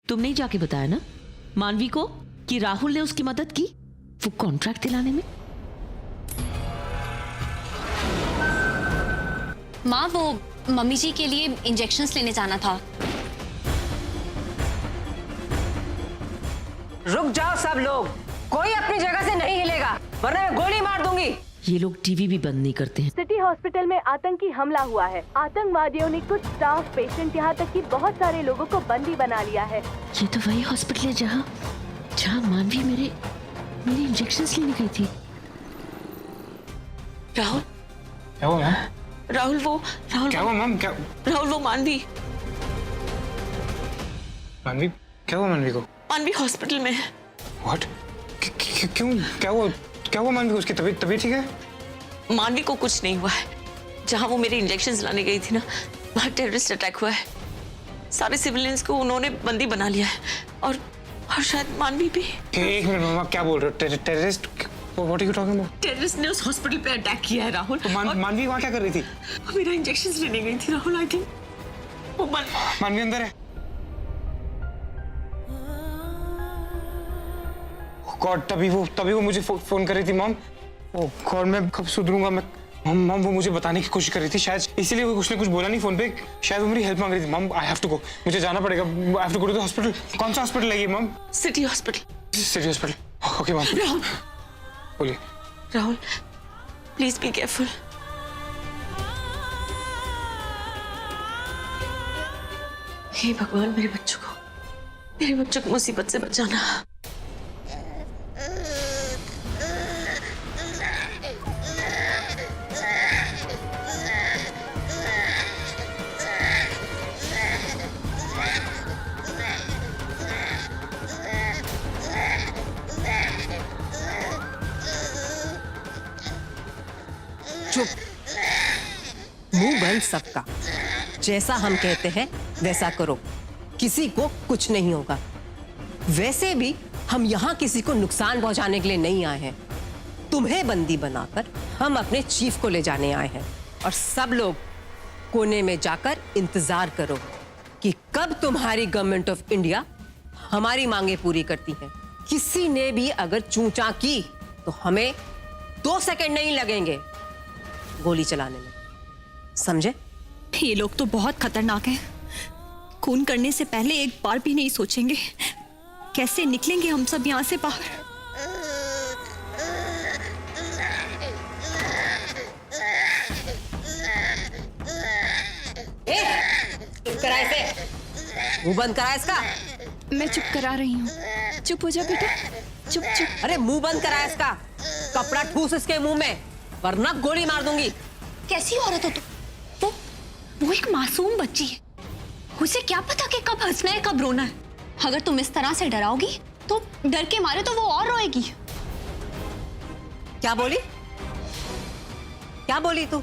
तुमने ही जाके बताया ना मानवी को कि राहुल ने उसकी मदद की वो कॉन्ट्रैक्ट दिलाने में। माँ वो मम्मी जी के लिए इंजेक्शंस लेने जाना था। रुक जाओ सब लोग, कोई अपनी जगह से नहीं हिलेगा वरना मैं गोली मार दूंगी। ये लोग टीवी भी बंद नहीं करते हैं। सिटी हॉस्पिटल में आतंकी हमला हुआ है। आतंकवादियों ने कुछ स्टाफ, पेशेंट, यहाँ तक कि बहुत सारे लोगों को बंदी बना लिया है। ये तो वही हॉस्पिटल है जहाँ मानवी मेरे इंजेक्शंस लेने गई थी। राहुल क्या हुआ मैम? राहुल क्या हुआ मैम? क्या राहुल वो मानवी क्या हुआ मानवी को? मानवी हॉस्पिटल में है। व्हाट? क्यों? क्या हुआ मानवी को? उसकी तबीयत ठीक है? मानवी को कुछ नहीं हुआ है। जहाँ वो मेरे इंजेक्शंस लाने गई थी ना, वहाँ टेररिस्ट अटैक हुआ है। सारे सिविलियंस को उन्होंने बंदी बना लिया है और शायद मानवी भी। एक मिनट मैम, आप क्या बोल रहे हो? Terrorist? What are you talking about? Terrorist ने उस हॉस्पिटल पे अटैक किया है राहुल। तो मानवी वहाँ क्या कर रही थी? मेरा इंजेक्शंस लेने गई थी राहुल। आई थिंक वो मानवी अंदर है। गॉड, तभी वो मुझे फोन कर रही थी मॉम। ओह गॉड, मैं कब सुधरूंगा मैं? मॉम वो मुझे बताने की कोशिश कर रही थी, शायद इसीलिए उसने कुछ बोला नहीं फोन पे। शायद वो मेरी हेल्प मांग रही थी। Mom I have to go, मुझे जाना पड़ेगा। I have to go to the hospital. कौन सा हॉस्पिटल है ये mom? City hospital. City hospital, okay mom. Rahul बोलिए। Rahul please be careful. हे भगवान, मेरे बच्चों को मुसीबत से बचाना। चुप, मुंह बंद सबका। जैसा हम कहते हैं वैसा करो, किसी को कुछ नहीं होगा। वैसे भी हम यहाँ किसी को नुकसान पहुंचाने के लिए नहीं आए हैं। तुम्हें बंदी बनाकर हम अपने चीफ को ले जाने आए हैं। और सब लोग कोने में जाकर इंतजार करो कि कब तुम्हारी गवर्नमेंट ऑफ इंडिया हमारी मांगे पूरी करती है। किसी ने भी अगर चूंचा की तो हमें 2 सेकंड नहीं लगेंगे गोली चलाने में, समझे? ये लोग तो बहुत खतरनाक हैं। खून करने से पहले एक बार भी नहीं सोचेंगे। कैसे निकलेंगे हम सब यहाँ से बाहर? चुप करा इसे, मुंह बंद करा इसका। मैं चुप करा रही हूँ। चुप हो जा बेटा, चुप चुप। अरे मुंह बंद करा इसका, कपड़ा ठूस इसके मुंह में वरना गोली मार दूंगी। कैसी औरत हो तुम? वो एक मासूम बच्ची है। उसे क्या पता कि कब हंसना है कब रोना है। अगर तुम इस तरह से डराओगी तो डर के मारे तो वो और रोएगी। क्या बोली? क्या बोली तू?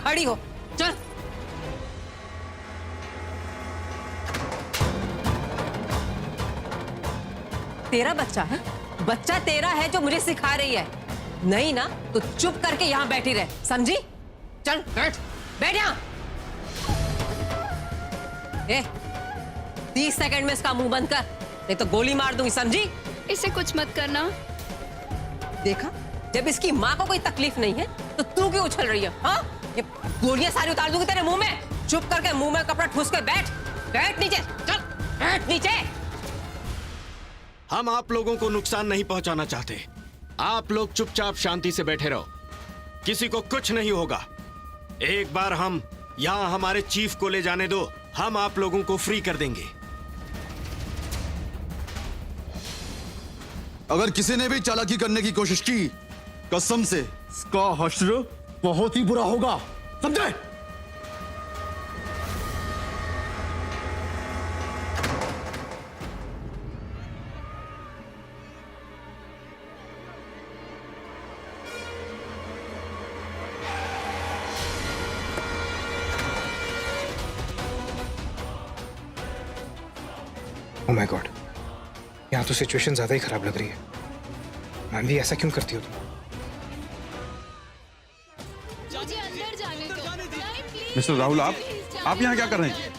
खड़ी हो, चल। तेरा बच्चा है? बच्चा तेरा है जो मुझे सिखा रही है? नहीं ना, तो चुप करके यहाँ बैठी रहे, समझी? चल बैठ, बैठ यहाँ। 30 सेकंड में इसका मुंह बंद कर, नहीं तो गोली मार दूंगी, समझी? इसे कुछ मत करना। देखा, जब इसकी माँ को कोई तकलीफ नहीं है तो तू क्यों उछल रही है? हाँ, ये गोलियां सारी उतार दूंगी तेरे मुंह में। चुप करके मुंह में कपड़ा ठूस के बैठ, बैठ नीचे, चल बैठ नीचे। हम आप लोगों को नुकसान नहीं पहुंचाना चाहते। आप लोग चुपचाप शांति से बैठे रहो, किसी को कुछ नहीं होगा। एक बार हम यहाँ हमारे चीफ को ले जाने दो, हम आप लोगों को फ्री कर देंगे। अगर किसी ने भी चालाकी करने की कोशिश की, कसम से इसका हश्र बहुत ही बुरा होगा, समझे? ओह माय गॉड, यहाँ तो सिचुएशन ज्यादा ही खराब लग रही है। मानवी ऐसा क्यों करती हो तुम? मिस्टर राहुल, आप यहाँ क्या कर रहे हैं?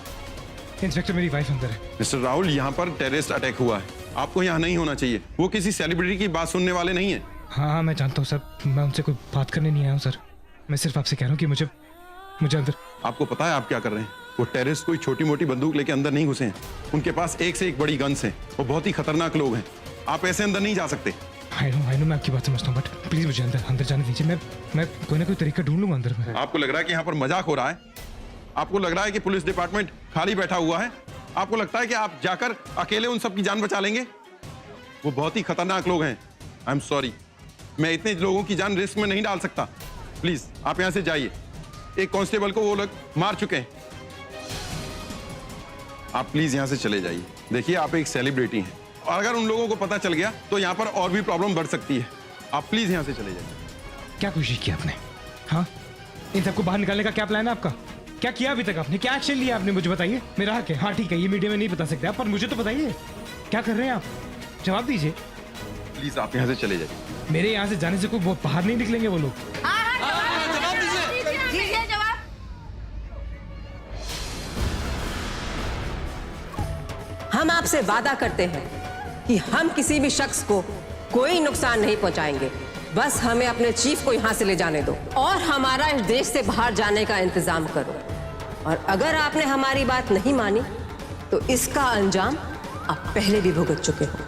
इंस्पेक्टर मेरी वाइफ अंदर है। मिस्टर राहुल, यहाँ पर टेररिस्ट अटैक हुआ है, आपको यहाँ नहीं होना चाहिए। वो किसी सेलिब्रिटी की बात सुनने वाले नहीं है। हाँ मैं जानता हूँ सर, मैं उनसे कोई बात करने नहीं आया हूँ सर। मैं सिर्फ आपसे कह रहा हूँ कि मुझे अंदर। आपको पता है आप क्या कर रहे हैं? वो टेररिस्ट कोई छोटी मोटी बंदूक लेके अंदर नहीं घुसे हैं, उनके पास एक से एक बड़ी गन्स हैं। वो बहुत ही खतरनाक लोग हैं, आप ऐसे अंदर नहीं जा सकते। आई नो मैं आपकी बात समझता हूँ, बट प्लीज मुझे अंदर जाने दीजिए। मैं कोई ना कोई तरीका ढूंढ लूंगा अंदर में। आपको लग रहा है कि यहाँ पर मजाक हो रहा है? आपको लग रहा है कि पुलिस डिपार्टमेंट खाली बैठा हुआ है? आपको लगता है कि आप जाकर अकेले उन सब की जान बचा लेंगे? वो बहुत ही खतरनाक लोग हैं। आई एम सॉरी, मैं इतने लोगों की जान रिस्क में नहीं डाल सकता। प्लीज आप यहाँ से जाइए। एक कांस्टेबल को वो लोग मार चुके हैं। आप प्लीज यहाँ से चले जाइए। देखिए आप एक सेलिब्रिटी हैं, और अगर उन लोगों को पता चल गया तो यहाँ पर और भी प्रॉब्लम बढ़ सकती है। आप प्लीज यहाँ से चले जाइए। क्या कोशिश की आपने? हाँ, इन सबको बाहर निकालने का क्या प्लान है आपका? क्या किया अभी तक आपने? क्या एक्शन लिया आपने? मुझे बताइए। मेरा हक है। हाँ ठीक है, ये मीडिया में नहीं बता सकते आप, पर मुझे तो बताइए क्या कर रहे हैं आप? जवाब दीजिए। प्लीज आप यहाँ से चले जाइए। मेरे यहाँ से जाने से कोई वो बाहर नहीं निकलेंगे वो लोग। हम आपसे वादा करते हैं कि हम किसी भी शख्स को कोई नुकसान नहीं पहुंचाएंगे। बस हमें अपने चीफ को यहां से ले जाने दो और हमारा इस देश से बाहर जाने का इंतजाम करो। और अगर आपने हमारी बात नहीं मानी तो इसका अंजाम आप पहले भी भुगत चुके हो।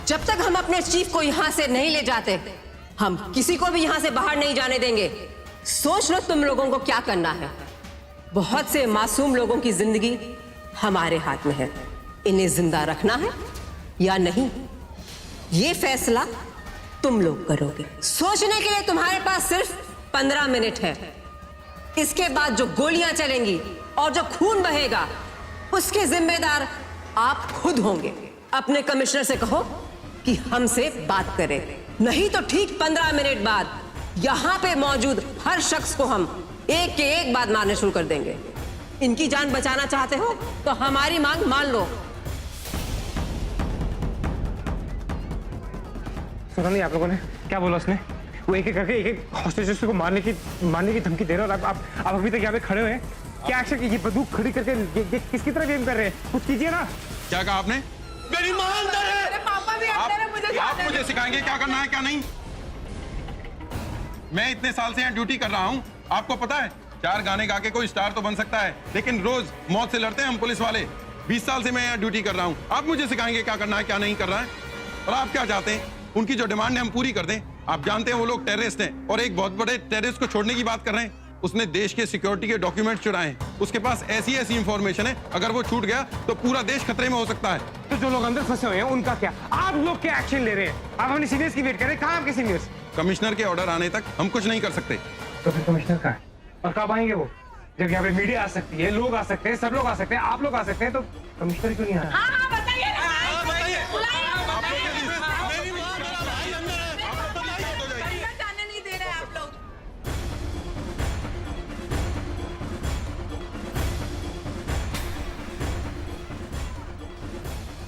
जब तक हम अपने चीफ को यहां से नहीं ले जाते, हम किसी को भी यहां से बाहर नहीं जाने देंगे। सोच लो तुम लोगों को क्या करना है। बहुत से मासूम लोगों की जिंदगी हमारे हाथ में है। इन्हें जिंदा रखना है या नहीं, ये फैसला तुम लोग करोगे। सोचने के लिए तुम्हारे पास सिर्फ 15 मिनट है। इसके बाद जो गोलियां चलेंगी और जो खून बहेगा उसके जिम्मेदार आप खुद होंगे। अपने कमिश्नर से कहो कि हमसे बात करें, नहीं तो ठीक 15 मिनट बाद यहां पे मौजूद हर शख्स को हम एक के एक बाद मारने शुरू कर देंगे। इनकी जान बचाना चाहते हो तो हमारी मांग मान लो। सुना नहीं आप लोगों ने क्या बोला उसने? वो एक एक करके एक हॉस्टेजेस को मारने की धमकी दे रहे हो। आप अभी तक यहाँ पे खड़े हुए हैं। क्या एक्शन की? ये बंदूक खड़ी करके ये किसकी तरह गेम कर रहे हैं? कुछ कीजिए ना। क्या कहा आपने? मेरी मां अंदर है। मेरे पापा भी अंदर है, मुझे आप मुझे सिखाएंगे क्या करना है क्या नहीं? मैं इतने साल से यहाँ ड्यूटी कर रहा हूँ, आपको पता है 4 गाने गा के कोई स्टार तो बन सकता है, लेकिन रोज मौत से लड़ते हैं हम पुलिस वाले। 20 साल से मैं यहाँ ड्यूटी कर रहा हूँ। आप मुझे सिखाएंगे क्या करना है क्या नहीं कर रहा है? और आप क्या चाहते हैं? उनकी जो डिमांड है हम पूरी कर दें। आप जानते हैं वो लोग टेररिस्ट हैं और एक बहुत बड़े टेररिस्ट को छोड़ने की बात कर रहे हैं। उसने देश के सिक्योरिटी के डॉक्यूमेंट चुराए हैं। उसके पास ऐसी इंफॉर्मेशन है, अगर वो छूट गया तो पूरा देश खतरे में हो सकता है। तो जो लोग अंदर फंसे हुए हैं उनका क्या? आप लोग क्या एक्शन ले रहे हैं? आप अपने सीनियर्स की वेट कर रहे हैं। कहाँ आपके सीनियर्स? कमिश्नर के ऑर्डर आने तक हम कुछ नहीं कर सकते। तो फिर कमिश्नर कहाँ है? और कब आएंगे वो? जब यहाँ पे मीडिया आ सकती है, लोग आ सकते हैं, सब लोग आ सकते हैं, आप लोग आ सकते हैं, तो कमिश्नर क्यों नहीं आया? जाने नहीं दे रहे आप लोग।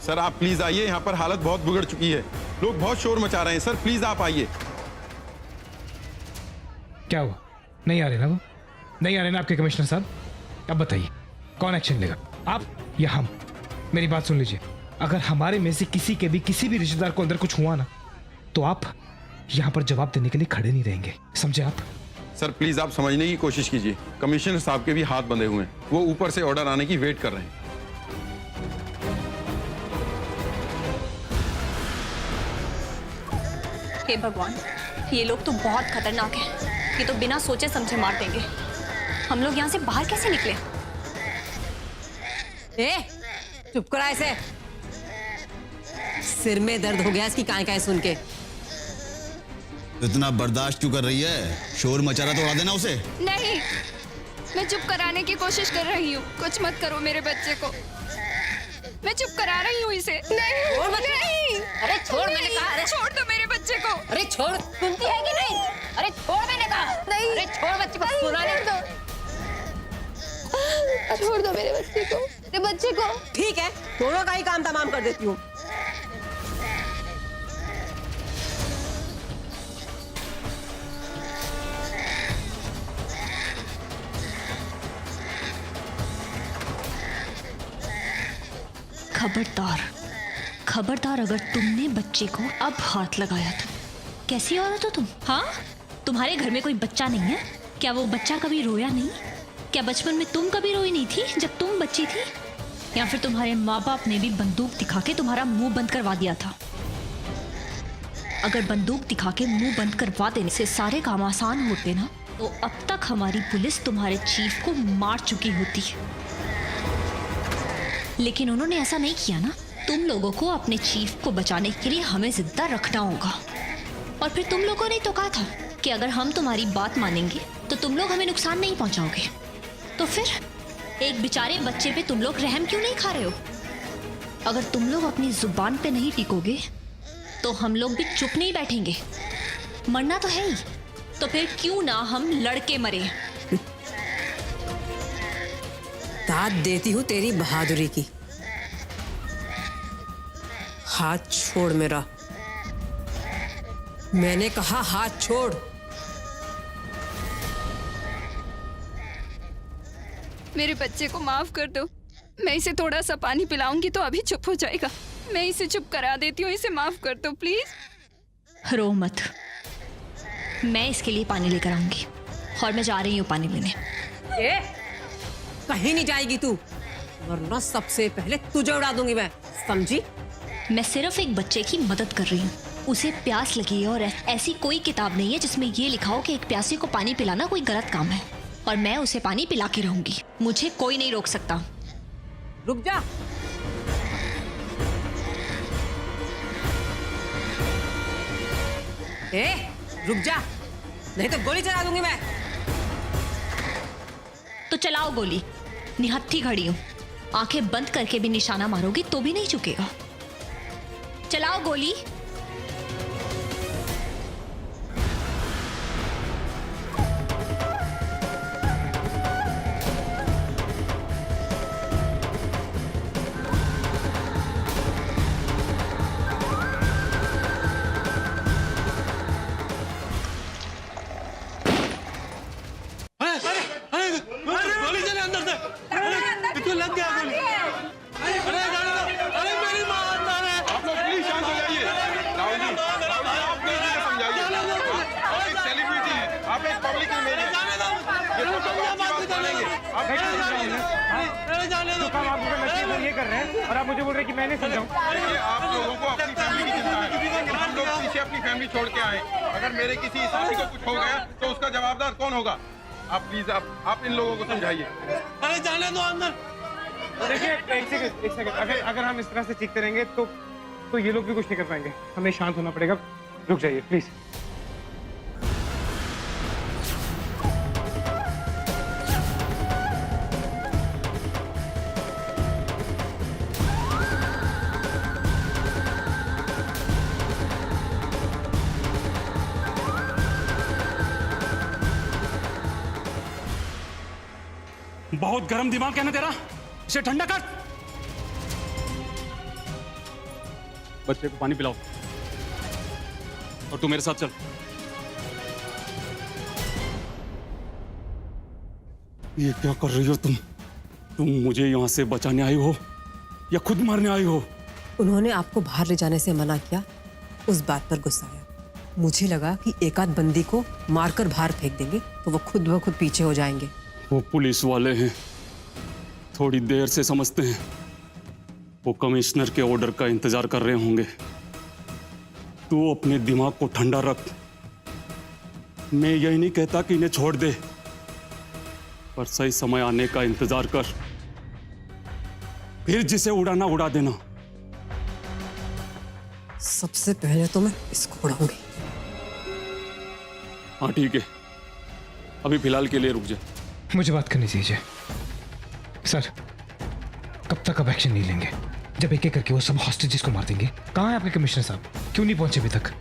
सर आप प्लीज आइए, यहाँ पर हालत बहुत बिगड़ चुकी है। लोग बहुत शोर मचा रहे हैं। सर प्लीज आप आइए। क्या हुआ? नहीं आ रहे ना वो? नहीं आ रहे ना आपके कमिश्नर साहब? अब बताइए कौन एक्शन लेगा, आप या हम? मेरी बात सुन लीजिए, अगर हमारे में से किसी भी रिश्तेदार को अंदर कुछ हुआ ना तो आप यहाँ पर जवाब देने के लिए खड़े नहीं रहेंगे, समझे आप? सर प्लीज आप समझने की कोशिश कीजिए। कमिश्नर साहब के भी हाथ बंधे हुए हैं, वो ऊपर से ऑर्डर आने की वेट कर रहे हैं। हे भगवान, ये लोग तो बहुत खतरनाक हैं। ये तो बिना सोचे समझे मार देंगे। हम लोग यहाँ से बाहर कैसे निकले? चुप करा इसे। सिर में दर्द हो गया इसकी काय सुन के। इतना बर्दाश्त क्यों कर रही है? शोर मचा रहा तो उड़ा देना उसे। नहीं, मैं चुप कराने की कोशिश कर रही हूँ। कुछ मत करो मेरे बच्चे को। मैं चुप करा रही हूँ इसे। नहीं, नहीं। अरे छोड़, मैंने कहा। अरे छोड़ दो मेरे बच्चे को। अरे छोड़, सुनती है कि नहीं? अरे छोड़, मैंने कहा। नहीं। अरे छोड़ बच्चे को, सुना नहीं तो। छोड़ दो मेरे बच्चे को, मेरे बच्चे को। ठीक है, दोनों का ही काम तमाम कर देती हूँ। खबरदार, खबरदार अगर तुमने बच्चे को अब हाथ लगाया तो। कैसी औरत हो तुम? हाँ, तुम्हारे घर में कोई बच्चा नहीं है क्या? वो बच्चा कभी रोया नहीं? क्या बचपन में तुम कभी रोई नहीं थी जब तुम बच्ची थी? या फिर तुम्हारे माँ बाप ने भी बंदूक दिखा के तुम्हारा मुंह बंद करवा दिया था? अगर बंदूक दिखा के मुंह बंद करवा देने से सारे काम आसान होते ना, तो अब तक हमारी पुलिस तुम्हारे चीफ को मार चुकी होती। लेकिन उन्होंने ऐसा नहीं किया ना। तुम लोगों को अपने चीफ को बचाने के लिए हमें जिंदा रखना होगा। और फिर तुम लोगों ने तो कहा था कि अगर हम तुम्हारी बात मानेंगे तो तुम लोग हमें नुकसान नहीं पहुंचाओगे। तो फिर एक बेचारे बच्चे पे तुम लोग रहम क्यों नहीं खा रहे हो? अगर तुम लोग अपनी जुबान पे नहीं टिकोगे तो हम लोग भी चुप नहीं बैठेंगे। मरना तो है ही, तो फिर क्यों ना हम लड़के मरे। दाद देती हूँ तेरी बहादुरी की। हाथ छोड़ मेरा, मैंने कहा हाथ छोड़। मेरे बच्चे को माफ कर दो। मैं इसे थोड़ा सा पानी पिलाऊंगी तो अभी चुप हो जाएगा। मैं इसे चुप करा देती हूँ, इसे माफ कर दो प्लीज। रो मत, मैं इसके लिए पानी लेकर आऊंगी और मैं जा रही हूँ पानी लेने। कहीं नहीं जाएगी तू, वरना सबसे पहले तुझे उड़ा दूंगी मैं, समझी? मैं सिर्फ एक बच्चे की मदद कर रही हूँ। उसे प्यास लगी है और ऐसी कोई किताब नहीं है जिसमें ये लिखा हो कि एक प्यासे को पानी पिलाना कोई गलत काम है। और मैं उसे पानी पिला के रहूंगी, मुझे कोई नहीं रोक सकता। रुक जा। रुक जा, नहीं तो गोली चला दूंगी मैं। तो चलाओ गोली, निहत्थी खड़ी हूं। आंखें बंद करके भी निशाना मारोगी तो भी नहीं चुकेगा। चलाओ गोली। गोली चले अंदर से। कितने लग गया गोली? अरे जाने दो। अरे मेरी माँ अंदर है। आप लोग प्लीज शांत हो जाइए। राहुल जी, आप प्लीज इसे समझाइए। आप एक सेलिब्रिटी हैं, आप एक पब्लिक इमेज हैं। ये तो सब आपकी बात मानेंगे। आप जो काम आप मुझे ये कर रहे हैं और आप मुझे बोल रहे हैं कि मैं नहीं समझाऊं। देखिए, आप लोगों को अपनी फैमिली की चिंता है। हम लोग पीछे अपनी फैमिली छोड़ के आए। अगर मेरे किसी साथी को कुछ हो गया तो उसका जवाबदार कौन होगा? आप प्लीज आप इन लोगों को समझाइए। अरे जाने दो अंदर। देखिए, एक सेकंड, अगर हम इस तरह से चीखते रहेंगे तो ये लोग भी कुछ नहीं कर पाएंगे। हमें शांत होना पड़ेगा। रुक जाइए प्लीज। बहुत गर्म दिमाग है ना तेरा, इसे ठंडा कर। बच्चे को पानी पिलाओ और तू मेरे साथ चल। ये क्या कर रही हो तुम? तुम मुझे यहां से बचाने आई हो या खुद मारने आई हो? उन्होंने आपको बाहर ले जाने से मना किया, उस बात पर गुस्सा आया। मुझे लगा कि एक आध बंदी को मारकर बाहर फेंक देंगे तो वो खुद ब खुद पीछे हो जाएंगे। वो पुलिस वाले हैं, थोड़ी देर से समझते हैं। वो कमिश्नर के ऑर्डर का इंतजार कर रहे होंगे। तू अपने दिमाग को ठंडा रख। मैं यही नहीं कहता कि इन्हें छोड़ दे, पर सही समय आने का इंतजार कर, फिर जिसे उड़ाना उड़ा देना। सबसे पहले तो मैं इसको उड़ाऊंगी। हाँ ठीक है, अभी फिलहाल के लिए रुक जा। मुझे बात करनी चाहिए सर। कब तक अब एक्शन नहीं लेंगे जब एक एक करके वो सब हॉस्टेजेस को मार देंगे? कहाँ है आपके कमिश्नर साहब, क्यों नहीं पहुंचे अभी तक?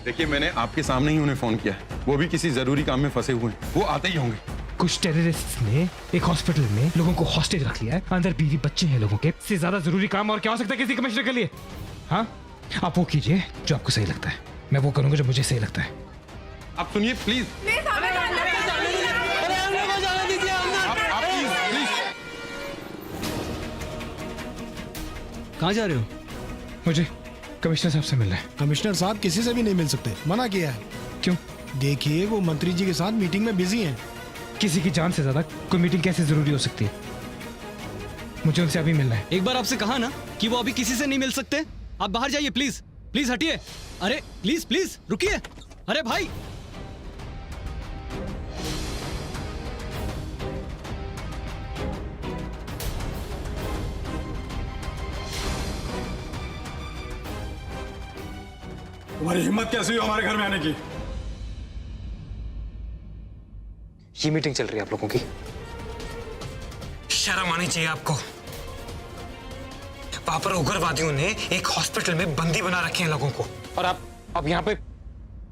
देखिए, मैंने आपके सामने ही उन्हें फोन किया है। वो भी किसी जरूरी काम में फंसे हुए हैं, वो आते ही होंगे। कुछ टेररिस्ट ने एक हॉस्पिटल में लोगों को हॉस्टेज रख लिया है, अंदर बीवी बच्चे हैं लोगों के। इससे ज्यादा जरूरी काम और क्या हो सकता है किसी कमिश्नर के लिए? हाँ, आप वो कीजिए जो आपको सही लगता है, मैं वो करूंगा जो मुझे सही लगता है। आप सुनिए प्लीज। कहाँ जा रहे हो? मुझे कमिश्नर साहब से मिलना है। कमिश्नर साहब किसी से भी नहीं मिल सकते, मना किया है। क्यों? देखिए वो मंत्री जी के साथ मीटिंग में बिजी हैं। किसी की जान से ज्यादा कोई मीटिंग कैसे जरूरी हो सकती है? मुझे उनसे अभी मिलना है। एक बार आपसे कहा ना कि वो अभी किसी से नहीं मिल सकते। आप बाहर जाइए प्लीज, प्लीज हटिए। अरे प्लीज प्लीज रुकिए। अरे भाई तुम्हारी हिम्मत कैसी हुई हमारे घर में आने की? ये मीटिंग चल रही है आप लोगों की। शर्म आनी चाहिए आपको। वहां पर उग्रवादियों ने एक हॉस्पिटल में बंदी बना रखे हैं लोगों को, और आप अब यहाँ पे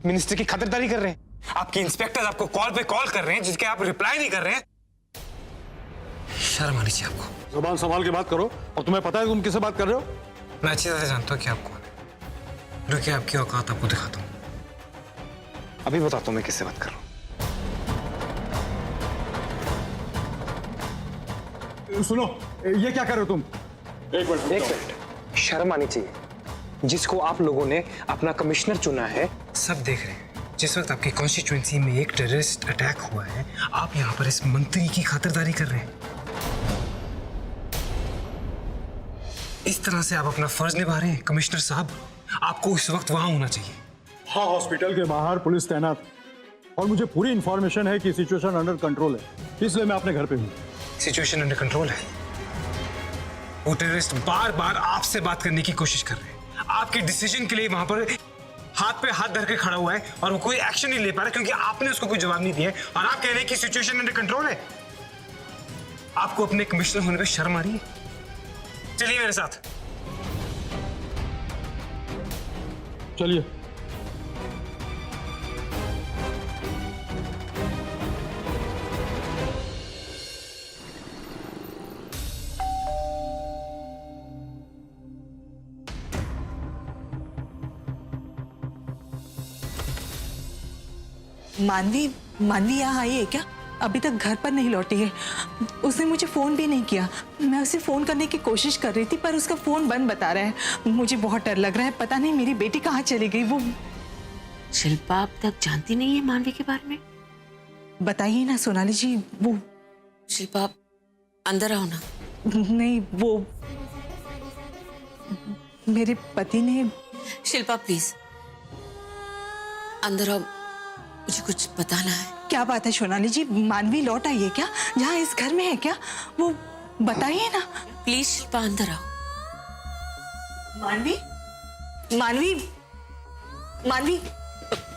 मिनिस्टर की खातिरदारी कर रहे हैं। आपके इंस्पेक्टर आपको कॉल पे कॉल कर रहे हैं जिसके आप रिप्लाई नहीं कर रहे हैं। शर्म आनी चाहिए आपको। जुबान संभाल के बात करो। और तुम्हें पता है तुम किससे बात कर रहे हो? मैं अच्छी तरह जानता हूँ कि आप कौन है। रुकिए, आपकी औकात आपको दिखाता हूँ। अभी बताता हूँ मैं किससे बात कर रहा हूँ। सुनो, ये क्या कर रहे हो तुम? एक मिनट। शर्म आनी चाहिए। जिसको आप लोगों ने अपना कमिश्नर चुना है, सब देख रहे हैं। जिस वक्त आपकी कॉन्स्टिट्यूएंसी में एक टेररिस्ट अटैक हुआ है, आप यहाँ पर इस मंत्री की खातिरदारी कर रहे हैं। इस तरह से आप अपना फर्ज निभा रहे हैं। कमिश्नर साहब, आपको इस वक्त वहां होना चाहिए। हाँ, हॉस्पिटल के बाहर पुलिस तैनात, और मुझे पूरी इंफॉर्मेशन है कि सिचुएशन अंडर कंट्रोल है, इसलिए मैं अपने घर पे हूँ। सिचुएशन अंडर कंट्रोल है। वो टेररिस्ट बार बार आपसे बात करने की कोशिश कर रहे हैं। आपके डिसीजन के लिए वहां पर हाथ पे हाथ धर के खड़ा हुआ है, और वो कोई एक्शन नहीं ले पा रहा क्योंकि आपने उसको कोई जवाब नहीं दिया है। और आप कह रहे हैं कि सिचुएशन अंडर कंट्रोल है। आपको अपने कमिश्नर होने पे शर्म आ रही है? चलिए मेरे साथ। चलिए। मानवी यहाँ आई है क्या? अभी तक घर पर नहीं लौटी है। उसने मुझे फोन भी नहीं किया। मैं उसे फोन करने की कोशिश कर रही थी पर उसका फोन बंद बता रहा है। मुझे बहुत डर लग रहा है, पता नहीं मेरी बेटी कहाँ चली गई। वो शिल्पा अब तक जानती नहीं है मानवी के बारे में? बताइए ना सोनाली जी। वो शिल्पा, अंदर आओ ना। नहीं, वो मेरे पति ने। शिल्पा प्लीज अंदर आओ, मुझे कुछ बताना है। क्या बात है सोनाली जी? मानवी लौट आई है क्या? जहाँ इस घर में है क्या? वो बताइए ना प्लीज। शिल्पा अंदर आओ। मानवी मानवी मानवी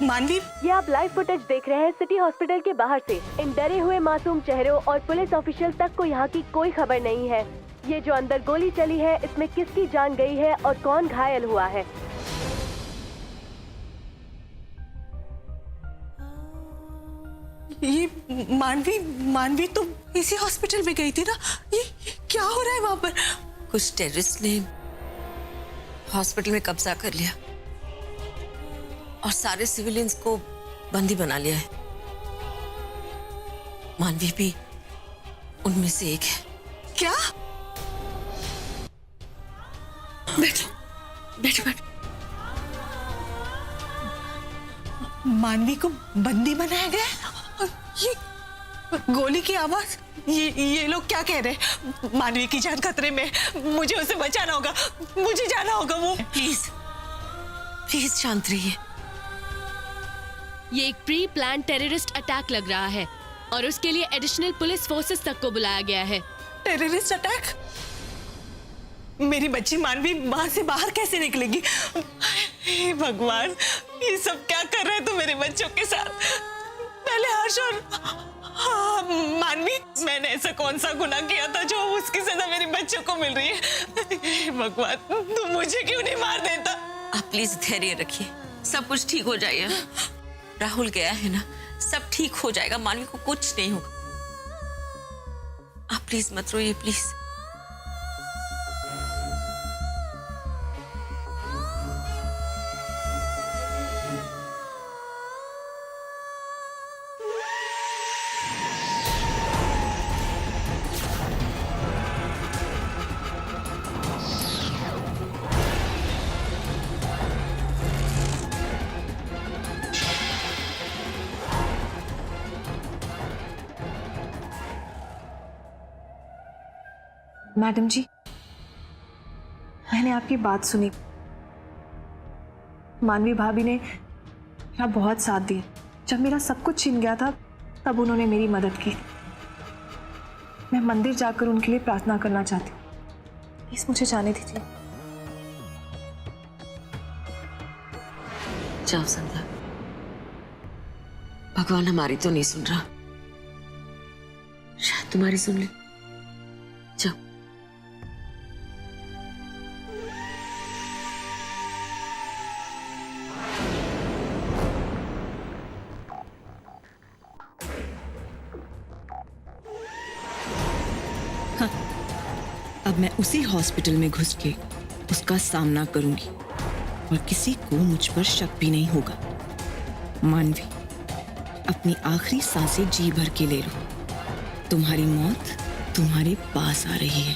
मानवी। ये आप लाइव फुटेज देख रहे हैं सिटी हॉस्पिटल के बाहर से। इन डरे हुए मासूम चेहरों और पुलिस ऑफिशियल तक को यहाँ की कोई खबर नहीं है। ये जो अंदर गोली चली है, इसमें किसकी जान गई है और कौन घायल हुआ है? ये मानवी तो इसी हॉस्पिटल में गई थी ना। ये क्या हो रहा है वहां पर? कुछ टेररिस्ट ने हॉस्पिटल में कब्जा कर लिया और सारे सिविलियंस को बंदी बना लिया है। मानवी भी उनमें से एक है। क्या? बैठो। मानवी को बंदी बनाया गया है? और ये गोली की आवाज, ये लोग क्या कह रहे हैं? मानवी की जान खतरे में, मुझे उसे बचाना होगा, मुझे जाना होगा। वो प्लीज शांत रहिए। ये एक प्री प्लान टेररिस्ट अटैक लग रहा है और उसके लिए एडिशनल पुलिस फोर्सेस तक को बुलाया गया है। Terrorist attack? मेरी बच्ची मानवी वहां से बाहर कैसे निकलेगी? हे भगवान, ये सब क्या कर रहे हैं तुम मेरे बच्चों के साथ? पहले हर्ष और मानवी, मैंने ऐसा कौन सा गुनाह किया था जो उसकी सजा मेरे बच्चों को मिल रही है? हे भगवान, तुम मुझे क्यों नहीं मार देता? आप प्लीज धैर्य रखिए, सब कुछ ठीक हो जाएगा। राहुल गया है ना, सब ठीक हो जाएगा। मानवी को कुछ नहीं होगा। आप प्लीज मत रोइए, प्लीज। मैडम जी, मैंने आपकी बात सुनी। मानवी भाभी ने मेरा बहुत साथ दिया। जब मेरा सब कुछ छिन गया था तब उन्होंने मेरी मदद की। मैं मंदिर जाकर उनके लिए प्रार्थना करना चाहती हूँ। प्लीज मुझे जाने दीजिए। जाओ संध्या, भगवान हमारी तो नहीं सुन रहा, शायद तुम्हारी सुन ले। जाओ। अब मैं उसी हॉस्पिटल में घुस के उसका सामना करूंगी और किसी को मुझ पर शक भी नहीं होगा। मानवी, अपनी आखिरी सांसें जी भर के ले लो। तुम्हारी मौत तुम्हारे पास आ रही है।